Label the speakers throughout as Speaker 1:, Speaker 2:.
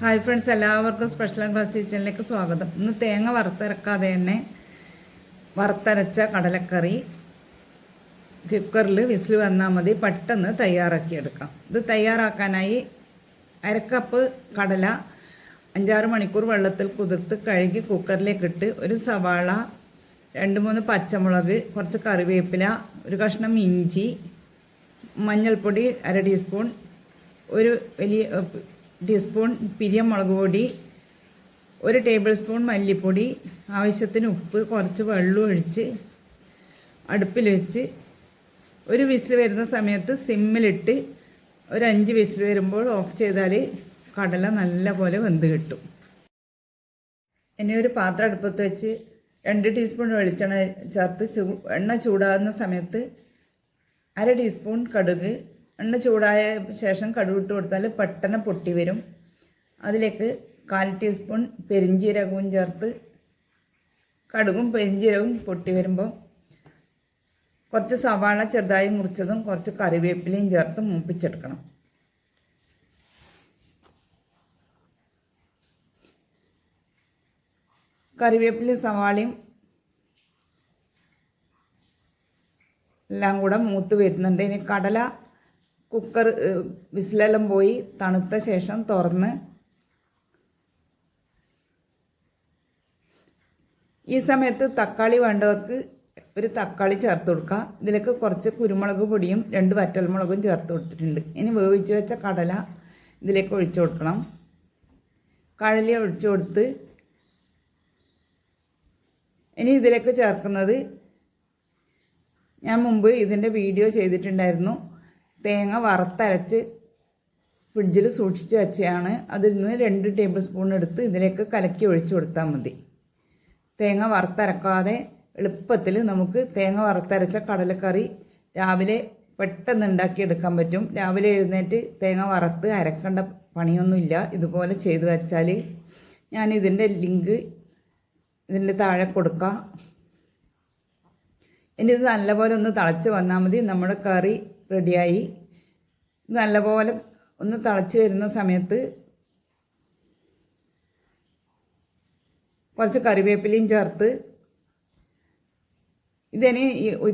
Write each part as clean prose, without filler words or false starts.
Speaker 1: Hi friends, എല്ലാവർക്കും special and fast കിച്ചണിലേക്ക് സ്വാഗതം. ഇന്ന് തേങ്ങ വറുത്തരക്കാതെ തന്നെ വറുത്തരച്ച കടലക്കറി കുക്കറിൽ വിസിൽ വന്നാൽ മതി, പെട്ടെന്ന് തയ്യാറാക്കിയെടുക്കാം. ഇത് തയ്യാറാക്കാനായി അരക്കപ്പ് കടല 5-6 മണിക്കൂർ വെള്ളത്തിൽ കുതിർത്ത് കഴുകി കുക്കറിലേക്കിട്ട് ഒരു സവാള, 2-3 പച്ചമുളക്, കുറച്ച് കറിവേപ്പില, ഒരു കഷ്ണം ഇഞ്ചി, മഞ്ഞൾപ്പൊടി 1/2 ടീസ്പൂൺ, ഒരു വലിയ ടീസ്പൂൺ പിരിയമുളക് പൊടി, 1 ടേബിൾ സ്പൂൺ മല്ലിപ്പൊടി, ആവശ്യത്തിന് ഉപ്പ്, കുറച്ച് വെള്ളം ഒഴിച്ച് അടുപ്പിൽ വെച്ച് ഒരു വിസിൽ വരുന്ന സമയത്ത് സിമ്മിലിട്ട് ഒരു 5 വിസിൽ വരുമ്പോൾ ഓഫ് ചെയ്താൽ കടല നല്ല പോലെ വെന്ത് കിട്ടും. ഇനി ഒരു പാത്രം അടുപ്പത്ത് വെച്ച് 2 ടീസ്പൂൺ വെളിച്ചെണ്ണ ചേർത്ത് എണ്ണ ചൂടാകുന്ന സമയത്ത് 1/2 ടീസ്പൂൺ കടുക്, എണ്ണ ചൂടായ ശേഷം കടുക് ഇട്ട് കൊടുത്താൽ പെട്ടെന്ന് പൊട്ടി വരും. അതിലേക്ക് 1/4 ടീസ്പൂൺ പെരിഞ്ജീരകവും ചേർത്ത് കടുകും പെരിഞ്ജീരകവും പൊട്ടി വരുമ്പോൾ കുറച്ച് സവാള ചെറുതായി മുറിച്ചതും കുറച്ച് കറിവേപ്പിലയും ചേർത്ത് മൂപ്പിച്ചെടുക്കണം. കറിവേപ്പിലയും സവാളയും എല്ലാം കൂടെ മൂത്ത് വരുന്നുണ്ട്. ഇനി കടല കുക്കർ വിസിലെല്ലാം പോയി തണുത്ത ശേഷം തുറന്ന് ഈ സമയത്ത് തക്കാളി വേണ്ടവർക്ക് ഒരു തക്കാളി ചേർത്ത് കൊടുക്കുക. ഇതിലേക്ക് കുറച്ച് കുരുമുളക് പൊടിയും 2 വറ്റൽമുളകും ചേർത്ത് കൊടുത്തിട്ടുണ്ട്. ഇനി വേവിച്ച് വെച്ച കടല ഇതിലേക്ക് ഒഴിച്ചു കൊടുക്കണം. കടല ഒഴിച്ചു കൊടുത്ത് ഇനി ഇതിലേക്ക് ചേർക്കുന്നത്, ഞാൻ മുമ്പ് ഇതിൻ്റെ വീഡിയോ ചെയ്തിട്ടുണ്ടായിരുന്നു, തേങ്ങ വറുത്തരച്ച് ഫ്രിഡ്ജിൽ സൂക്ഷിച്ച് വെച്ചതാണ്. അതിൽ നിന്ന് 2 ടേബിൾ സ്പൂൺ എടുത്ത് ഇതിലേക്ക് കലക്കി ഒഴിച്ചു കൊടുത്താൽ മതി. തേങ്ങ വറുത്തരക്കാതെ എളുപ്പത്തിൽ നമുക്ക് തേങ്ങ വറുത്തരച്ച കടലക്കറി രാവിലെ പെട്ടെന്ന് ഉണ്ടാക്കിയെടുക്കാൻ പറ്റും. രാവിലെ എഴുന്നേറ്റ് തേങ്ങ വറുത്ത് അരക്കേണ്ട പണിയൊന്നുമില്ല. ഇതുപോലെ ചെയ്ത് വെച്ചാൽ ഞാൻ ഇതിൻ്റെ ലിങ്ക് ഇതിൻ്റെ താഴെ കൊടുക്കാം. ഇനി ഇത് നല്ലപോലെ ഒന്ന് തിളച്ച് വന്നാൽ മതി. നമ്മുടെ കറി റെഡിയായി. നല്ലപോലെ ഒന്ന് തിളച്ച് വരുന്ന സമയത്ത് കുറച്ച് കറിവേപ്പിലയും ചേർത്ത് ഇതിന്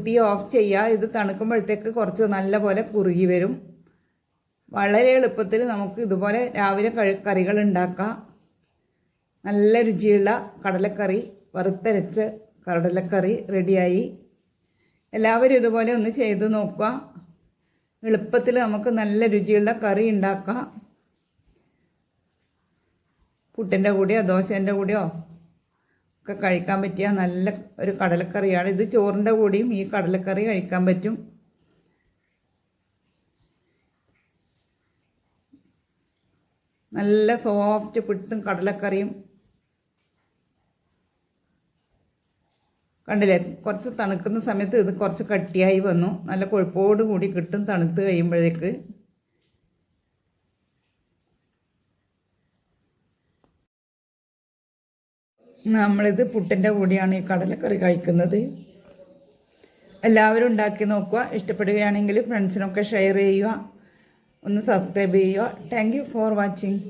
Speaker 1: തീ ഓഫ് ചെയ്യുക. ഇത് തണുക്കുമ്പോഴത്തേക്ക് കുറച്ച് നല്ലപോലെ കുറുകി വരും. വളരെ എളുപ്പത്തിൽ നമുക്ക് ഇതുപോലെ രാവിലെ കറികൾ ഉണ്ടാക്കാം. നല്ല രുചിയുള്ള കടലക്കറി, വറുത്തരച്ച കടലക്കറി റെഡിയായി. എല്ലാവരും ഇതുപോലെ ഒന്ന് ചെയ്ത് നോക്കുക. എളുപ്പത്തിൽ നമുക്ക് നല്ല രുചിയുള്ള കറി ഉണ്ടാക്കാം. പുട്ടിൻ്റെ കൂടെയോ ദോശേൻ്റെ കൂടെയോ ഒക്കെ കഴിക്കാൻ പറ്റിയ നല്ല ഒരു കടലക്കറിയാണ്. ഇത് ചോറിൻ്റെ കൂടെയും ഈ കടലക്കറി കഴിക്കാൻ പറ്റും. നല്ല സോഫ്റ്റ് പുട്ടും കടലക്കറിയും കണ്ടില്ലേ. കുറച്ച് തണുക്കുന്ന സമയത്ത് ഇത് കുറച്ച് കട്ടിയായി വന്നു. നല്ല കൊഴുപ്പോട് കൂടി കിട്ടും തണുത്ത് കഴിയുമ്പോഴേക്ക്. നമ്മളിത് പുട്ടിൻ്റെ കൂടെയാണ് ഈ കടലക്കറി കഴിക്കുന്നത്. എല്ലാവരും ഉണ്ടാക്കി നോക്കുക. ഇഷ്ടപ്പെടുകയാണെങ്കിൽ ഫ്രണ്ട്സിനൊക്കെ ഷെയർ ചെയ്യുക. ഒന്ന് സബ്സ്ക്രൈബ് ചെയ്യുക. Thank you for watching.